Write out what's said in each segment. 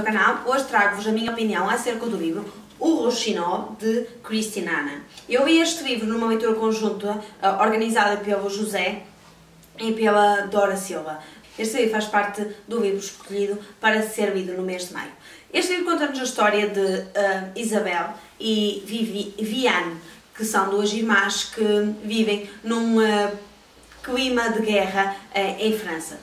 ao canal. Hoje trago-vos a minha opinião acerca do livro O Rouxinol, de Christine Anna. Eu li este livro numa leitura conjunta organizada pelo José e pela Dora Silva. Este livro faz parte do livro escolhido para ser lido no mês de maio. Este livro conta-nos a história de Isabel e Viviane, que são duas irmãs que vivem num clima de guerra em França.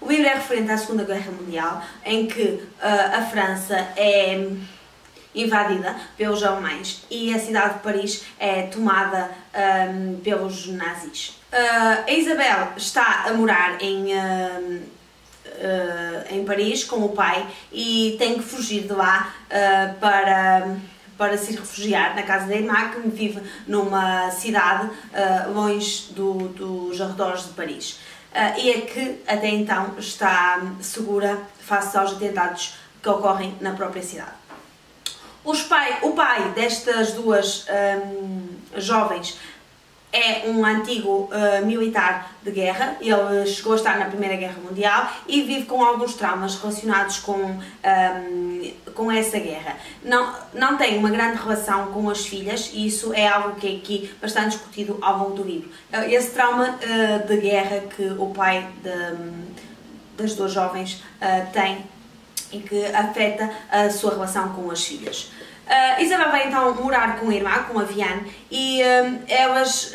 O livro é referente à Segunda Guerra Mundial, em que a França é invadida pelos alemães e a cidade de Paris é tomada pelos nazis. A Isabel está a morar em Paris com o pai e tem que fugir de lá para se refugiar na casa da irmã, que vive numa cidade longe dos arredores de Paris. E é que até então está segura face aos atentados que ocorrem na própria cidade. O pai destas duas jovens é um antigo militar de guerra. Ele chegou a estar na Primeira Guerra Mundial e vive com alguns traumas relacionados com essa guerra. Não tem uma grande relação com as filhas e isso é algo que é aqui bastante discutido ao longo do livro. Esse trauma de guerra que o pai das duas jovens tem e que afeta a sua relação com as filhas. Isabel vai então morar com a irmã, com a Viviane, e elas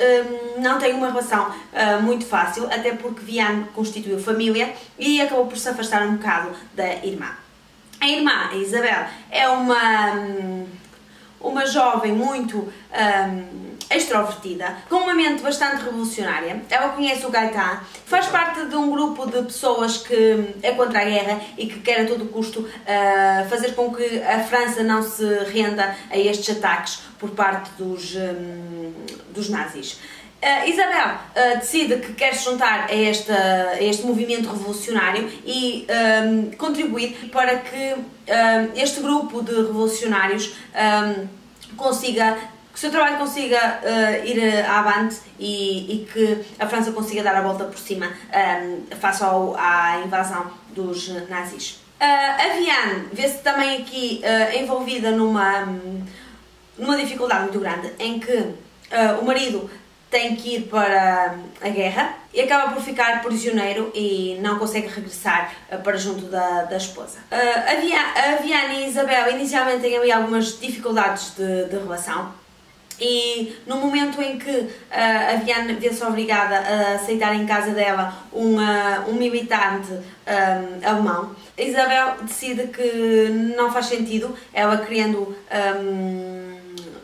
não têm uma relação muito fácil, até porque Viviane constituiu família e acabou por se afastar um bocado da irmã. A irmã, a Isabel, é uma jovem muito extrovertida, com uma mente bastante revolucionária. Ela conhece o Gaetan, faz parte de um grupo de pessoas que é contra a guerra e que quer a todo custo fazer com que a França não se renda a estes ataques por parte dos nazis. Isabel decide que quer se juntar a este movimento revolucionário e contribuir para que este grupo de revolucionários que o seu trabalho consiga ir avante e que a França consiga dar a volta por cima face à invasão dos nazis. A Viviane vê-se também aqui envolvida numa dificuldade muito grande, em que o marido tem que ir para a guerra e acaba por ficar prisioneiro e não consegue regressar para junto da esposa. A Viviane e a Isabel inicialmente têm ali algumas dificuldades de relação. E no momento em que a Viviane vê-se obrigada a aceitar em casa dela um militante alemão, a Isabel decide que não faz sentido, ela querendo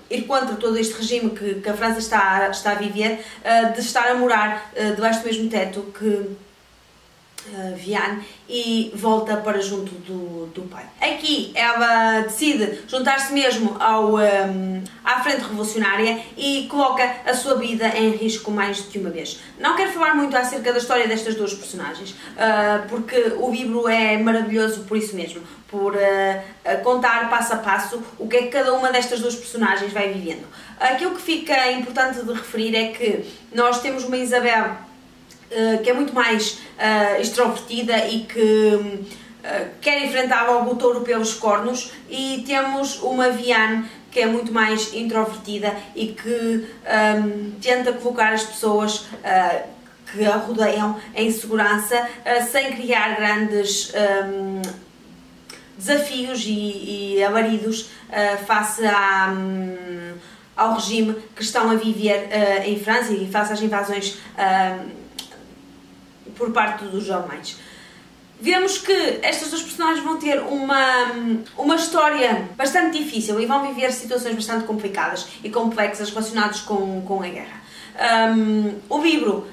ir contra todo este regime que a França está a viver, de estar a morar debaixo do mesmo teto que Viviane, e volta para junto do pai. Aqui ela decide juntar-se mesmo à frente revolucionária e coloca a sua vida em risco mais do que uma vez. Não quero falar muito acerca da história destas duas personagens, porque o livro é maravilhoso por isso mesmo, por contar passo a passo o que é que cada uma destas duas personagens vai vivendo. Aquilo que fica importante de referir é que nós temos uma Isabel que é muito mais extrovertida e que quer enfrentar o touro pelos cornos, e temos uma Viviane que é muito mais introvertida e que tenta colocar as pessoas que a rodeiam em segurança, sem criar grandes desafios e alaridos face ao regime que estão a viver em França e face às invasões por parte dos alemães. Vemos que estas duas personagens vão ter uma história bastante difícil e vão viver situações bastante complicadas e complexas relacionadas com a guerra. O livro,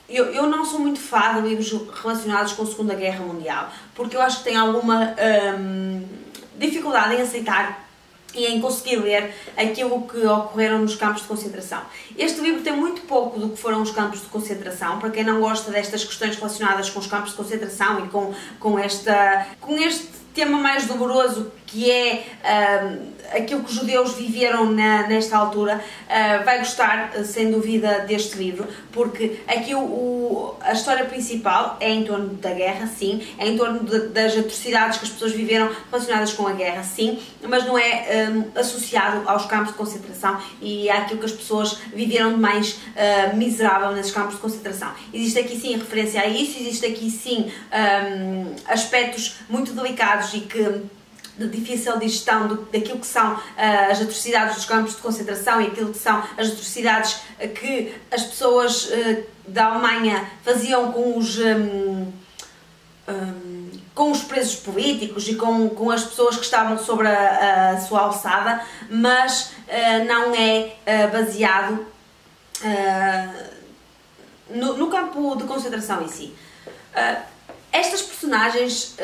eu não sou muito fã de livros relacionados com a Segunda Guerra Mundial, porque eu acho que tem alguma dificuldade em aceitar e em conseguir ler aquilo que ocorreram nos campos de concentração. Este livro tem muito pouco do que foram os campos de concentração. Para quem não gosta destas questões relacionadas com os campos de concentração e com este tema mais doloroso que é aquilo que os judeus viveram nesta altura, vai gostar sem dúvida deste livro, porque aqui a história principal é em torno da guerra, sim, é em torno das atrocidades que as pessoas viveram relacionadas com a guerra, sim, mas não é associado aos campos de concentração e àquilo que as pessoas viveram de mais miserável nesses campos de concentração. Existe aqui sim referência a isso, existe aqui sim aspectos muito delicados e de difícil digestão daquilo que são as atrocidades dos campos de concentração e aquilo que são as atrocidades que as pessoas da Alemanha faziam com os presos políticos e com as pessoas que estavam sobre a sua alçada, mas não é baseado no campo de concentração em si. Estas personagens,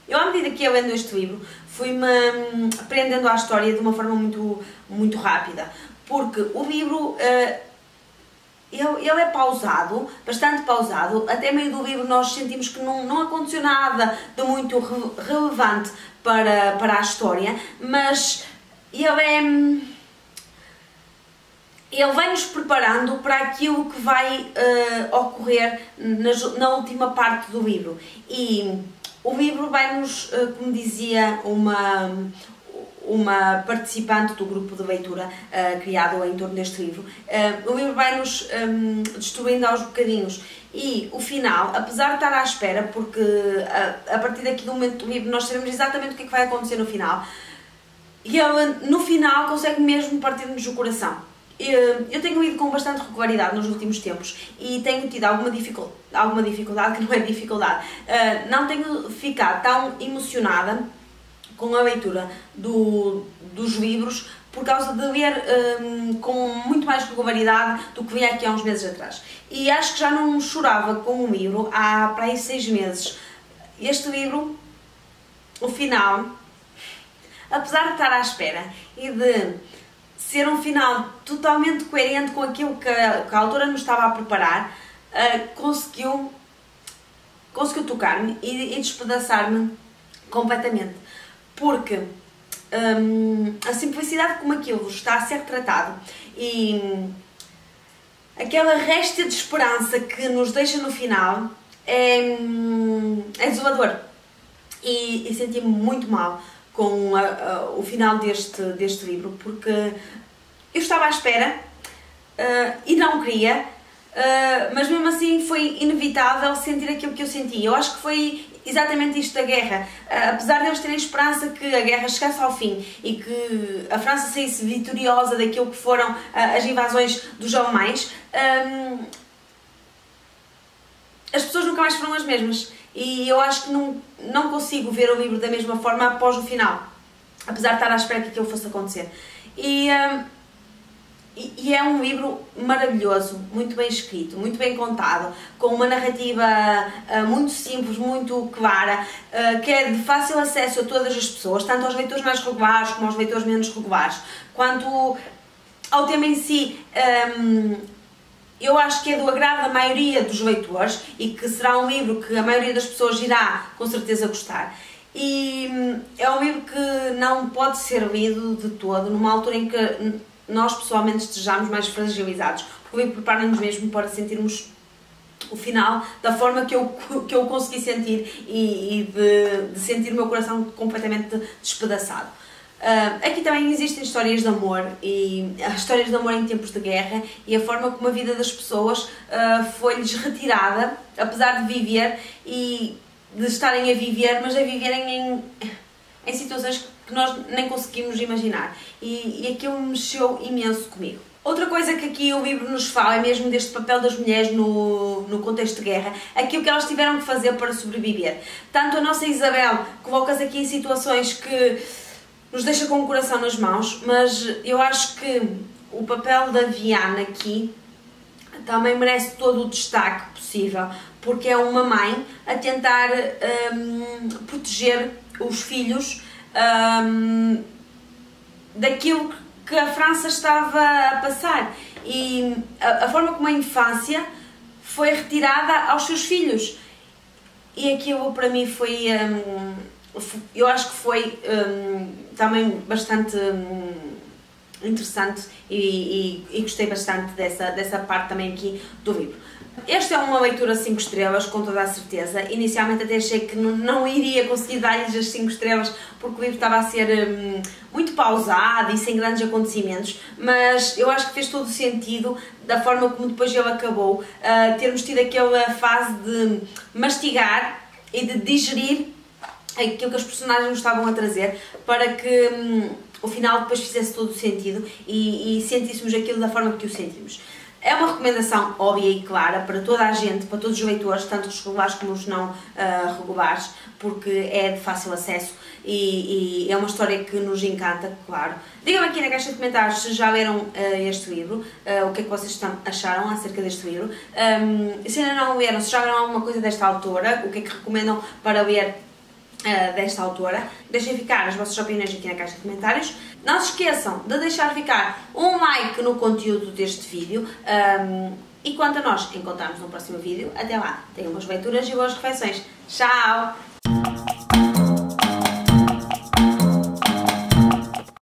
eu à medida que ia lendo este livro, fui-me aprendendo à história de uma forma muito rápida, porque o livro ele é pausado, bastante pausado, até meio do livro nós sentimos que não aconteceu nada de muito relevante para a história, mas ele vai-nos preparando para aquilo que vai ocorrer na última parte do livro. E o livro vai-nos, como dizia uma participante do grupo de leitura criado em torno deste livro, o livro vai-nos destruindo aos bocadinhos. E o final, apesar de estar à espera, porque a partir daqui do momento do livro nós sabemos exatamente o que é que vai acontecer no final, e ele no final consegue mesmo partir-nos o coração. Eu tenho lido com bastante regularidade nos últimos tempos e tenho tido alguma dificuldade, que não é dificuldade, não tenho ficado tão emocionada com a leitura dos livros por causa de ler com muito mais regularidade do que lia aqui há uns meses atrás. E acho que já não chorava com um livro há para aí 6 meses. Este livro, o final, apesar de estar à espera e de ser um final totalmente coerente com aquilo que a autora nos estava a preparar, conseguiu tocar-me e despedaçar-me completamente, porque a simplicidade como aquilo está a ser tratado e aquela réstia de esperança que nos deixa no final é desolador, e senti-me muito mal com o final deste livro, porque eu estava à espera e não queria, mas mesmo assim foi inevitável sentir aquilo que eu senti. Eu acho que foi exatamente isto da guerra. Apesar de eles terem esperança que a guerra chegasse ao fim e que a França saísse vitoriosa daquilo que foram as invasões dos alemães, as pessoas nunca mais foram as mesmas. E eu acho que não consigo ver o livro da mesma forma após o final, apesar de estar à espera que aquilo fosse acontecer. E é um livro maravilhoso, muito bem escrito, muito bem contado, com uma narrativa muito simples, muito clara, que é de fácil acesso a todas as pessoas, tanto aos leitores mais regulares como aos leitores menos regulares. Quanto ao tema em si, eu acho que é do agrado da maioria dos leitores e que será um livro que a maioria das pessoas irá com certeza gostar. E é um livro que não pode ser lido de todo numa altura em que nós pessoalmente estejamos mais fragilizados, porque o livro prepara-nos mesmo para sentirmos o final da forma que eu consegui sentir e de sentir o meu coração completamente despedaçado. Aqui também existem histórias de amor, e histórias de amor em tempos de guerra, e a forma como a vida das pessoas foi-lhes retirada, apesar de viver e de estarem a viver, mas a viverem em situações que nós nem conseguimos imaginar, e aquilo mexeu imenso comigo. Outra coisa que aqui o livro nos fala é mesmo deste papel das mulheres no contexto de guerra, aquilo que elas tiveram que fazer para sobreviver. Tanto a nossa Isabel coloca-se aqui em situações que nos deixa com o coração nas mãos, mas eu acho que o papel da Viana aqui também merece todo o destaque possível, porque é uma mãe a tentar proteger os filhos daquilo que a França estava a passar, e a forma como a infância foi retirada aos seus filhos, e aquilo para mim foi eu acho que foi também bastante interessante e gostei bastante dessa parte também aqui do livro. Esta é uma leitura 5 estrelas, com toda a certeza. Inicialmente até achei que não iria conseguir dar-lhes as 5 estrelas porque o livro estava a ser muito pausado e sem grandes acontecimentos, mas eu acho que fez todo o sentido da forma como depois ele acabou, termos tido aquela fase de mastigar e de digerir aquilo que os personagens nos estavam a trazer para que o final depois fizesse todo o sentido e sentíssemos aquilo da forma que o sentimos. É uma recomendação óbvia e clara para toda a gente, para todos os leitores, tanto os regulares como os não regulares, porque é de fácil acesso e é uma história que nos encanta, claro. Digam-me aqui na caixa de comentários se já leram este livro, o que é que vocês acharam acerca deste livro. Se ainda não leram, se já leram alguma coisa desta autora, o que é que recomendam para ler desta autora. Deixem ficar as vossas opiniões aqui na caixa de comentários. Não se esqueçam de deixar ficar um like no conteúdo deste vídeo e quanto a nós, encontramos no próximo vídeo. Até lá, tenham boas leituras e boas refeições. Tchau!